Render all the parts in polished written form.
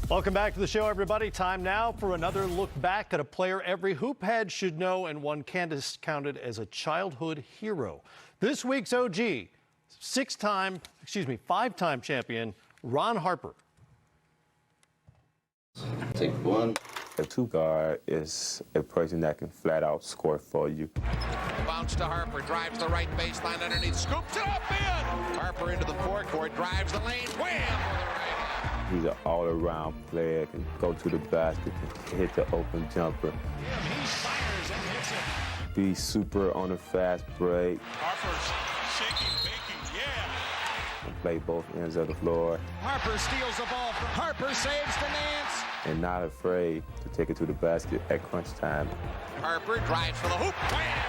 Welcome back to the show, everybody. Time now for another look back at a player every hoop head should know and one Candace counted as a childhood hero. This week's OG, five-time champion, Ron Harper. Take one. A two guard is a person that can flat out score for you. Bounce to Harper, drives the right baseline underneath, scoops it up in. Harper into the forecourt, drives the lane, wham! He's an all-around player, can go to the basket, can hit the open jumper. He fires and hits it. Be super on a fast break. Harper's shaking, baking, yeah. And play both ends of the floor. Harper steals the ball from Harper, saves the Nance. And not afraid to take it to the basket at crunch time. Harper drives for the hoop, wham!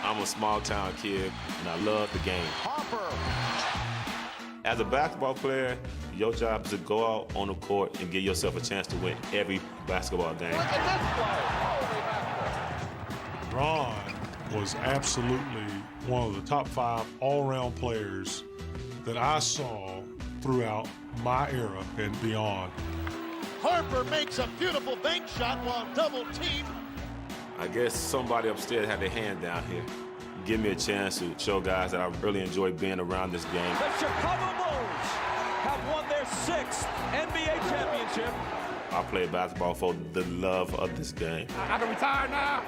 I'm a small-town kid, and I love the game. Harper. As a basketball player, your job is to go out on the court and give yourself a chance to win every basketball game. Look at this play. Ron was absolutely one of the top 5 all-around players that I saw throughout my era and beyond. Harper makes a beautiful bank shot while double-teamed. I guess somebody upstairs had their hand down here. Give me a chance to show guys that I really enjoy being around this game. The Chicago Bulls have won their 6th NBA championship. I play basketball for the love of this game. I can retire now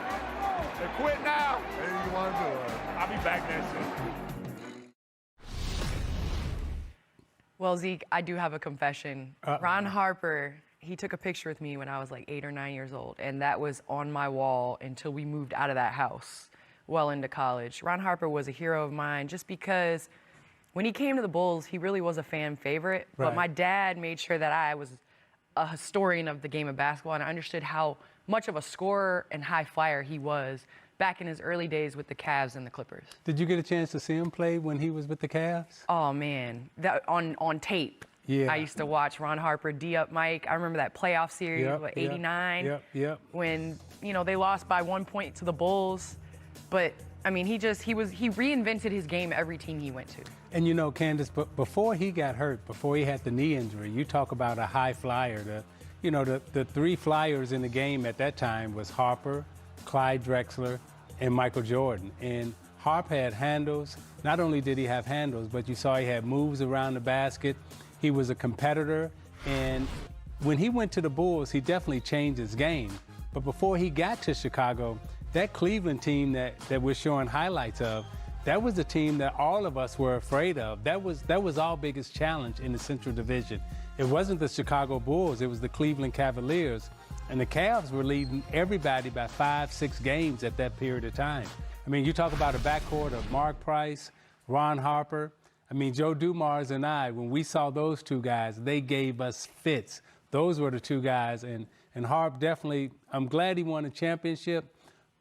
and quit now. Maybe you want to do it. I'll be back next season. Well, Zeke, I do have a confession. Ron Harper, he took a picture with me when I was like 8 or 9 years old, and that was on my wall until we moved out of that house well into college. Ron Harper was a hero of mine just because when he came to the Bulls, he really was a fan favorite, Right. but my dad made sure that I was a historian of the game of basketball, and I understood how much of a scorer and high flyer he was back in his early days with the Cavs and the Clippers. Did you get a chance to see him play when he was with the Cavs? Oh, man, that on tape. Yeah. I used to watch Ron Harper, D-Up Mike. I remember that playoff series, Yep, what, yep, 89? Yep. When, you know, they lost by 1 point to the Bulls. But, I mean, he reinvented his game every team he went to. And, you know, Candace, but before he got hurt, before he had the knee injury, you talk about a high flyer. The 3 flyers in the game at that time was Harper, Clyde Drexler, and Michael Jordan. And Harp had handles. Not only did he have handles, but you saw he had moves around the basket. He was a competitor, and when he went to the Bulls, he definitely changed his game. But before he got to Chicago, that Cleveland team that we're showing highlights of, that was the team that all of us were afraid of. That was our biggest challenge in the Central Division. It wasn't the Chicago Bulls, it was the Cleveland Cavaliers. And the Cavs were leading everybody by 5-6 games at that period of time. I mean, you talk about a backcourt of Mark Price, Ron Harper. I mean, Joe Dumars and I, when we saw those 2 guys, they gave us fits. Those were the 2 guys. And Harp definitely, I'm glad he won a championship.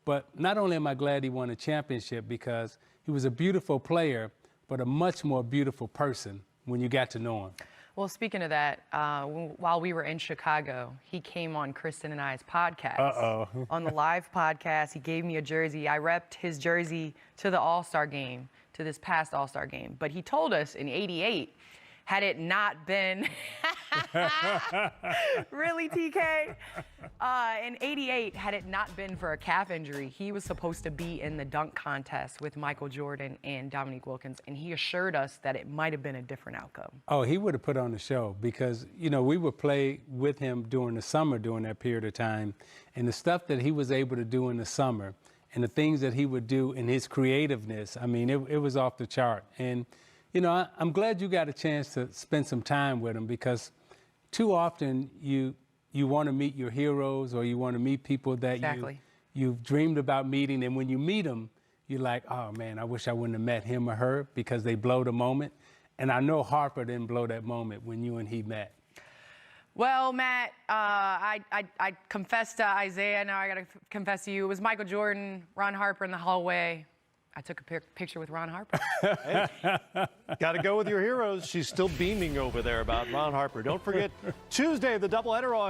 But not only am I glad he won a championship because he was a beautiful player, but a much more beautiful person when you got to know him. Well, speaking of that, while we were in Chicago, he came on Kristen and I's podcast. On the live podcast, he gave me a jersey. I repped his jersey to the All-Star game, to this past All-Star game. But he told us in '88, had it not been, really, TK? In '88, had it not been for a calf injury, he was supposed to be in the dunk contest with Michael Jordan and Dominique Wilkins, and he assured us that it might have been a different outcome. Oh, he would have put on the show because, you know, we would play with him during the summer during that period of time, and the stuff that he was able to do in the summer and the things that he would do in his creativeness, I mean, it was off the chart. And you know, I'm glad you got a chance to spend some time with him because too often you want to meet your heroes or you want to meet people that you've dreamed about meeting. And when you meet them, you're like, oh, man, I wish I wouldn't have met him or her because they blow the moment. And I know Harper didn't blow that moment when you and he met. Well, Matt, I confessed to Isaiah. Now I got to confess to you. It was Michael Jordan, Ron Harper in the hallway. I took a picture with Ron Harper. Hey, got to go with your heroes. She's still beaming over there about Ron Harper. Don't forget, Tuesday, the doubleheader on